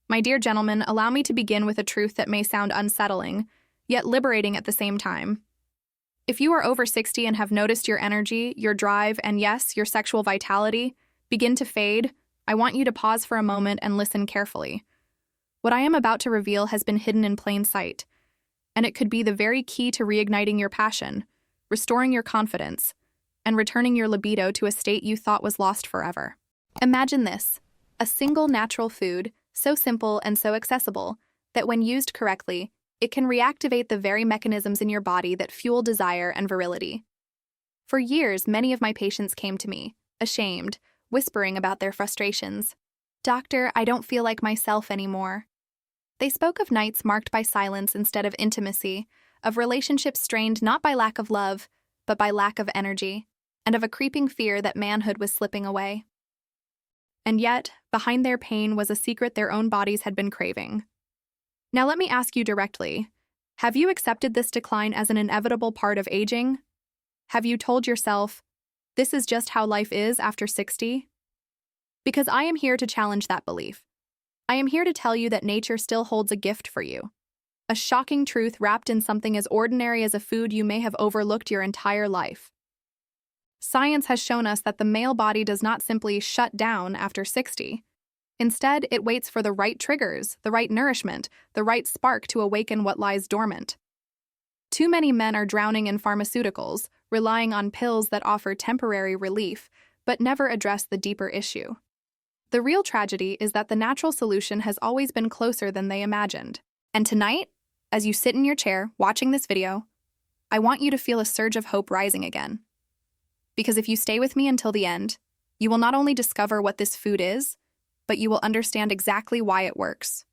My dear gentlemen, allow me to begin with a truth that may sound unsettling, yet liberating at the same time. If you are over 60 and have noticed your energy, your drive, and yes, your sexual vitality begin to fade, I want you to pause for a moment and listen carefully. What I am about to reveal has been hidden in plain sight, and it could be the very key to reigniting your passion, restoring your confidence, and returning your libido to a state you thought was lost forever. Imagine this: a single natural food, so simple and so accessible, that when used correctly, it can reactivate the very mechanisms in your body that fuel desire and virility. For years, many of my patients came to me, ashamed, whispering about their frustrations. "Doctor, I don't feel like myself anymore." They spoke of nights marked by silence instead of intimacy, of relationships strained not by lack of love, but by lack of energy, and of a creeping fear that manhood was slipping away. And yet, behind their pain was a secret their own bodies had been craving. Now let me ask you directly, have you accepted this decline as an inevitable part of aging? Have you told yourself, this is just how life is after 60? Because I am here to challenge that belief. I am here to tell you that nature still holds a gift for you. A shocking truth wrapped in something as ordinary as a food you may have overlooked your entire life. Science has shown us that the male body does not simply shut down after 60. Instead, it waits for the right triggers, the right nourishment, the right spark to awaken what lies dormant. Too many men are drowning in pharmaceuticals, relying on pills that offer temporary relief, but never address the deeper issue. The real tragedy is that the natural solution has always been closer than they imagined. And tonight, as you sit in your chair watching this video, I want you to feel a surge of hope rising again. Because if you stay with me until the end, you will not only discover what this food is, but you will understand exactly why it works,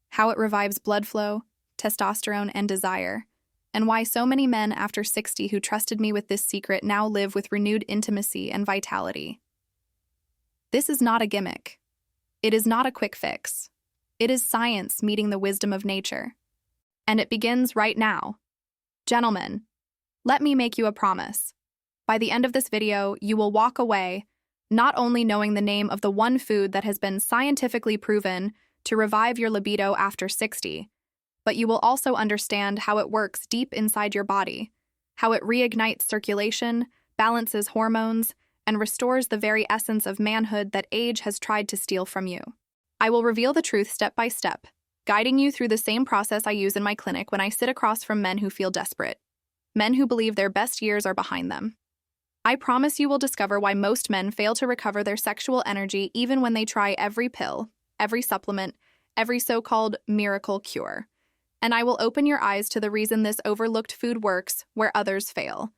how it revives blood flow, testosterone, and desire, and why so many men after 60 who trusted me with this secret now live with renewed intimacy and vitality. This is not a gimmick. It is not a quick fix. It is science meeting the wisdom of nature. And it begins right now. Gentlemen, let me make you a promise. By the end of this video, you will walk away not only knowing the name of the one food that has been scientifically proven to revive your libido after 60, but you will also understand how it works deep inside your body, how it reignites circulation, balances hormones, and restores the very essence of manhood that age has tried to steal from you. I will reveal the truth step by step, guiding you through the same process I use in my clinic when I sit across from men who feel desperate, men who believe their best years are behind them. I promise you will discover why most men fail to recover their sexual energy even when they try every pill, every supplement, every so-called miracle cure. And I will open your eyes to the reason this overlooked food works where others fail.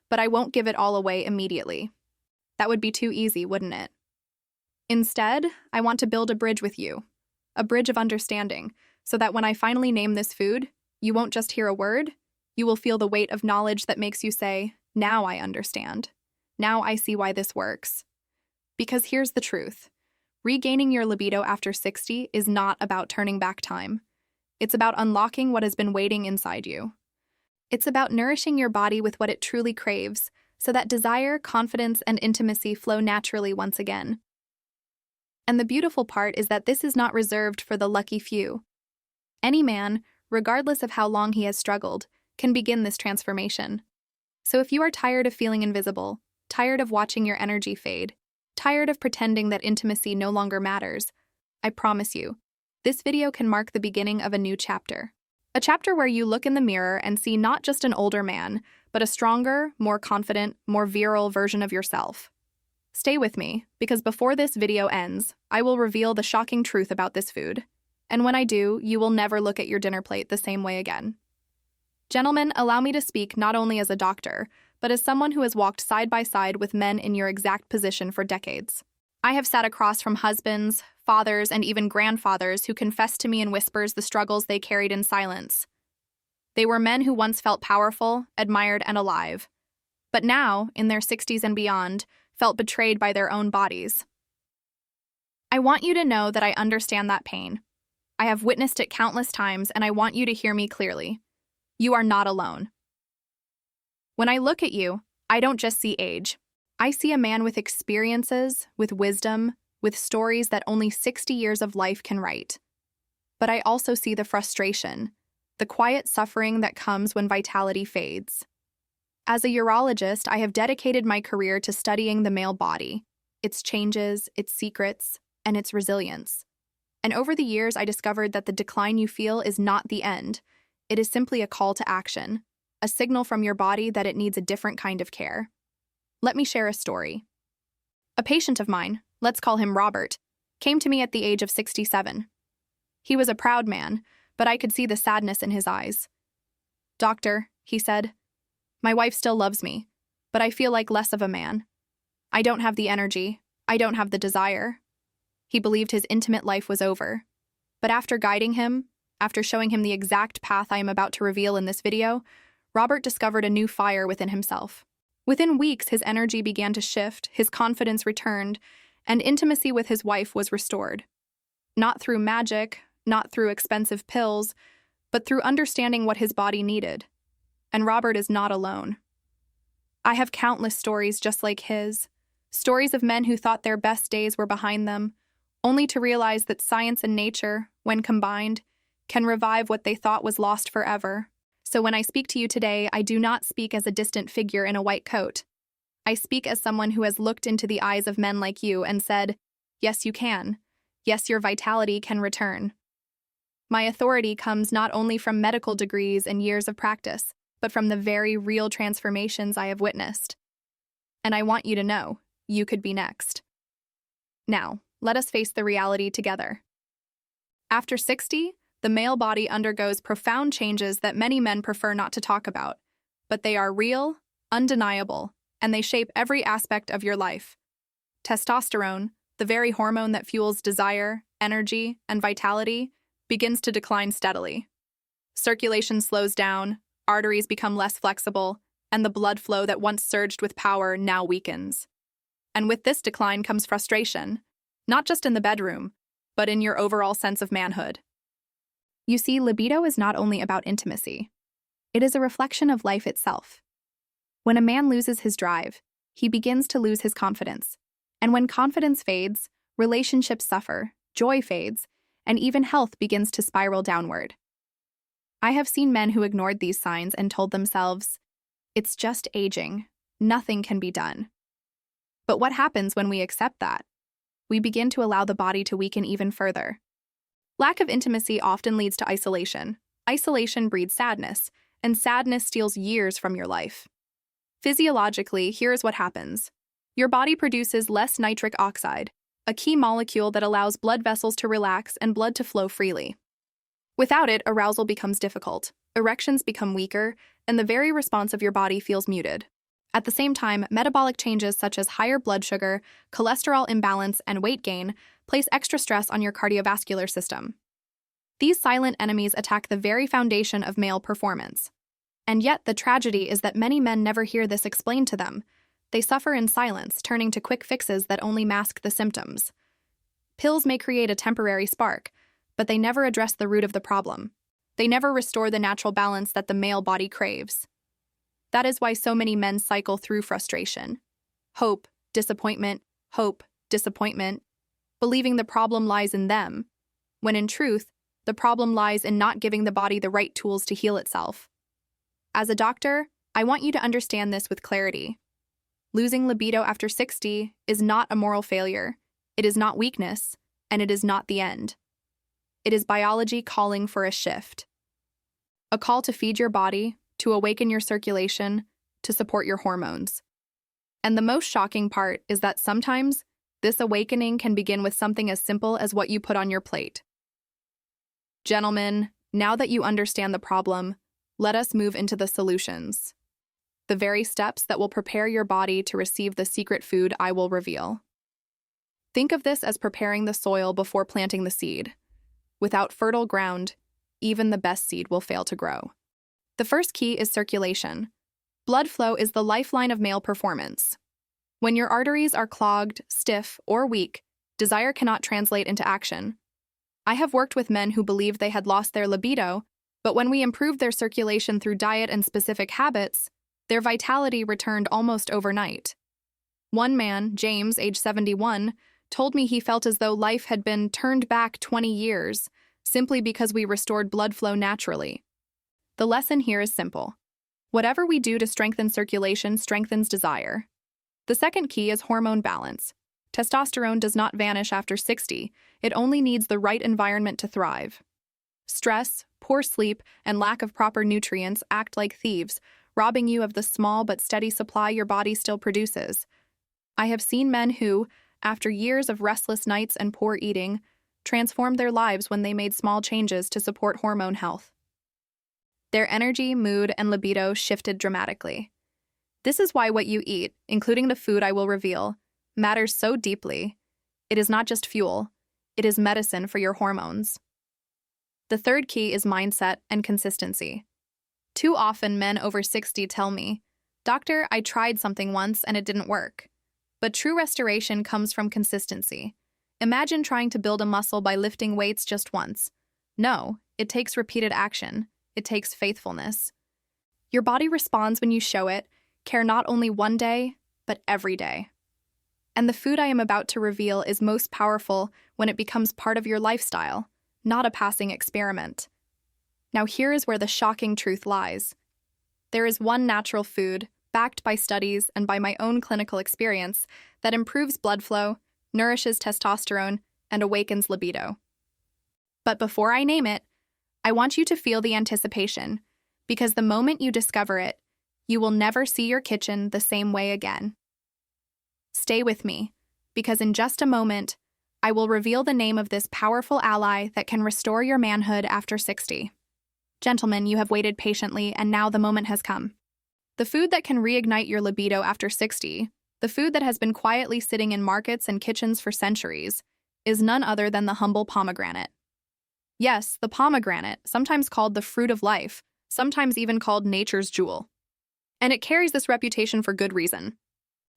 But I won't give it all away immediately. That would be too easy, wouldn't it? Instead, I want to build a bridge with you, a bridge of understanding, so that when I finally name this food, you won't just hear a word, you will feel the weight of knowledge that makes you say, "Now I understand. Now I see why this works." Because here's the truth. Regaining your libido after 60 is not about turning back time. It's about unlocking what has been waiting inside you. It's about nourishing your body with what it truly craves, so that desire, confidence, and intimacy flow naturally once again. And the beautiful part is that this is not reserved for the lucky few. Any man, regardless of how long he has struggled, can begin this transformation. So if you are tired of feeling invisible, tired of watching your energy fade, tired of pretending that intimacy no longer matters, I promise you, this video can mark the beginning of a new chapter. A chapter where you look in the mirror and see not just an older man, but a stronger, more confident, more virile version of yourself. Stay with me, because before this video ends, I will reveal the shocking truth about this food. And when I do, you will never look at your dinner plate the same way again. Gentlemen, allow me to speak not only as a doctor, but as someone who has walked side by side with men in your exact position for decades. I have sat across from husbands, fathers, and even grandfathers who confessed to me in whispers the struggles they carried in silence. They were men who once felt powerful, admired, and alive, but now, in their 60s and beyond, felt betrayed by their own bodies. I want you to know that I understand that pain. I have witnessed it countless times, and I want you to hear me clearly. You are not alone. When I look at you, I don't just see age. I see a man with experiences, with wisdom, with stories that only 60 years of life can write. But I also see the frustration, the quiet suffering that comes when vitality fades. As a urologist, I have dedicated my career to studying the male body, its changes, its secrets, and its resilience. And over the years, I discovered that the decline you feel is not the end. It is simply a call to action, a signal from your body that it needs a different kind of care. Let me share a story. A patient of mine, let's call him Robert, came to me at the age of 67. He was a proud man, but I could see the sadness in his eyes. "Doctor," he said, "my wife still loves me, but I feel like less of a man. I don't have the energy. I don't have the desire." He believed his intimate life was over. But after guiding him, after showing him the exact path I am about to reveal in this video, Robert discovered a new fire within himself. Within weeks, his energy began to shift, his confidence returned, and intimacy with his wife was restored. Not through magic, not through expensive pills, but through understanding what his body needed. And Robert is not alone. I have countless stories just like his, stories of men who thought their best days were behind them, only to realize that science and nature, when combined, can revive what they thought was lost forever. So when I speak to you today, I do not speak as a distant figure in a white coat. I speak as someone who has looked into the eyes of men like you and said, "Yes, you can. Yes, your vitality can return." My authority comes not only from medical degrees and years of practice, but from the very real transformations I have witnessed. And I want you to know, you could be next. Now, let us face the reality together. After 60, the male body undergoes profound changes that many men prefer not to talk about, but they are real, undeniable, and they shape every aspect of your life. Testosterone, the very hormone that fuels desire, energy, and vitality, begins to decline steadily. Circulation slows down, arteries become less flexible, and the blood flow that once surged with power now weakens. And with this decline comes frustration, not just in the bedroom, but in your overall sense of manhood. You see, libido is not only about intimacy. It is a reflection of life itself. When a man loses his drive, he begins to lose his confidence. And when confidence fades, relationships suffer, joy fades, and even health begins to spiral downward. I have seen men who ignored these signs and told themselves, "It's just aging. Nothing can be done." But what happens when we accept that? We begin to allow the body to weaken even further. Lack of intimacy often leads to isolation. Isolation breeds sadness, and sadness steals years from your life. Physiologically, here is what happens. Your body produces less nitric oxide, a key molecule that allows blood vessels to relax and blood to flow freely. Without it, arousal becomes difficult, erections become weaker, and the very response of your body feels muted. At the same time, metabolic changes such as higher blood sugar, cholesterol imbalance, and weight gain place extra stress on your cardiovascular system. These silent enemies attack the very foundation of male performance. And yet, the tragedy is that many men never hear this explained to them. They suffer in silence, turning to quick fixes that only mask the symptoms. Pills may create a temporary spark, but they never address the root of the problem. They never restore the natural balance that the male body craves. That is why so many men cycle through frustration. Hope, disappointment, believing the problem lies in them, when in truth, the problem lies in not giving the body the right tools to heal itself. As a doctor, I want you to understand this with clarity. Losing libido after 60 is not a moral failure, it is not weakness, and it is not the end. It is biology calling for a shift. A call to feed your body, to awaken your circulation, to support your hormones. And the most shocking part is that sometimes this awakening can begin with something as simple as what you put on your plate. Gentlemen, now that you understand the problem, let us move into the solutions. The very steps that will prepare your body to receive the secret food I will reveal. Think of this as preparing the soil before planting the seed. Without fertile ground, even the best seed will fail to grow. The first key is circulation. Blood flow is the lifeline of male performance. When your arteries are clogged, stiff, or weak, desire cannot translate into action. I have worked with men who believed they had lost their libido, but when we improved their circulation through diet and specific habits, their vitality returned almost overnight. One man, James, age 71, told me he felt as though life had been turned back 20 years, simply because we restored blood flow naturally. The lesson here is simple. Whatever we do to strengthen circulation strengthens desire. The second key is hormone balance. Testosterone does not vanish after 60, it only needs the right environment to thrive. Stress, poor sleep, and lack of proper nutrients act like thieves, robbing you of the small but steady supply your body still produces. I have seen men who, after years of restless nights and poor eating, transformed their lives when they made small changes to support hormone health. Their energy, mood, and libido shifted dramatically. This is why what you eat, including the food I will reveal, matters so deeply. It is not just fuel, it is medicine for your hormones. The third key is mindset and consistency. Too often men over 60 tell me, "Doctor, I tried something once and it didn't work." But true restoration comes from consistency. Imagine trying to build a muscle by lifting weights just once. No, it takes repeated action. It takes faithfulness. Your body responds when you show it, care not only one day, but every day. And the food I am about to reveal is most powerful when it becomes part of your lifestyle, not a passing experiment. Now here is where the shocking truth lies. There is one natural food, backed by studies and by my own clinical experience, that improves blood flow, nourishes testosterone, and awakens libido. But before I name it, I want you to feel the anticipation, because the moment you discover it, you will never see your kitchen the same way again. Stay with me, because in just a moment, I will reveal the name of this powerful ally that can restore your manhood after 60. Gentlemen, you have waited patiently, and now the moment has come. The food that can reignite your libido after 60, the food that has been quietly sitting in markets and kitchens for centuries, is none other than the humble pomegranate. Yes, the pomegranate, sometimes called the fruit of life, sometimes even called nature's jewel. And it carries this reputation for good reason.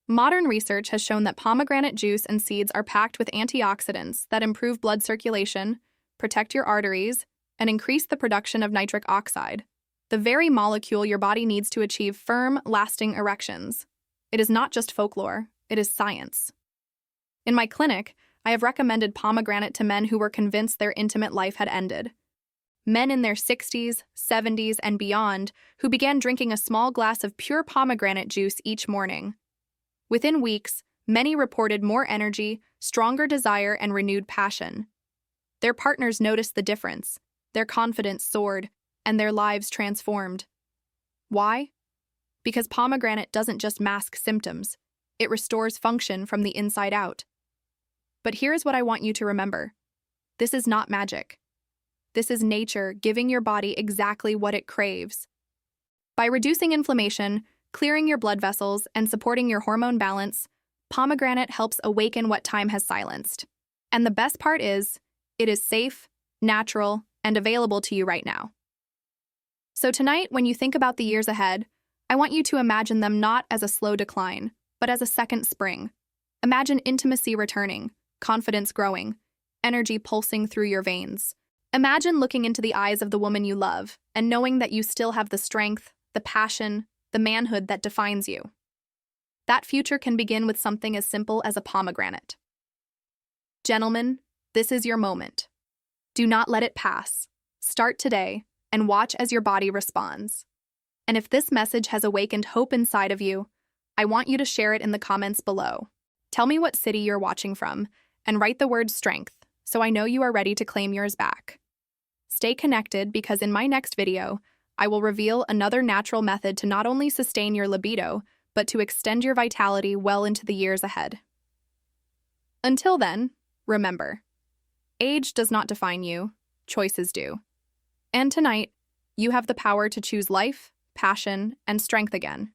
Modern research has shown that pomegranate juice and seeds are packed with antioxidants that improve blood circulation, protect your arteries, and increase the production of nitric oxide, the very molecule your body needs to achieve firm, lasting erections. It is not just folklore, it is science. In my clinic, I have recommended pomegranate to men who were convinced their intimate life had ended. Men in their 60s, 70s, and beyond who began drinking a small glass of pure pomegranate juice each morning. Within weeks, many reported more energy, stronger desire, and renewed passion. Their partners noticed the difference, their confidence soared, and their lives transformed. Why? Because pomegranate doesn't just mask symptoms, it restores function from the inside out. But here's what I want you to remember. This is not magic. This is nature giving your body exactly what it craves. By reducing inflammation, clearing your blood vessels, and supporting your hormone balance, pomegranate helps awaken what time has silenced. And the best part is, it is safe, natural, and available to you right now. So tonight, when you think about the years ahead, I want you to imagine them not as a slow decline, but as a second spring. Imagine intimacy returning, confidence growing, energy pulsing through your veins. Imagine looking into the eyes of the woman you love and knowing that you still have the strength, the passion, the manhood that defines you. That future can begin with something as simple as a pomegranate. Gentlemen, this is your moment. Do not let it pass. Start today and watch as your body responds. And if this message has awakened hope inside of you, I want you to share it in the comments below. Tell me what city you're watching from and write the word strength so I know you are ready to claim yours back. Stay connected because in my next video, I will reveal another natural method to not only sustain your libido, but to extend your vitality well into the years ahead. Until then, remember, age does not define you, choices do. And tonight, you have the power to choose life, passion, and strength again.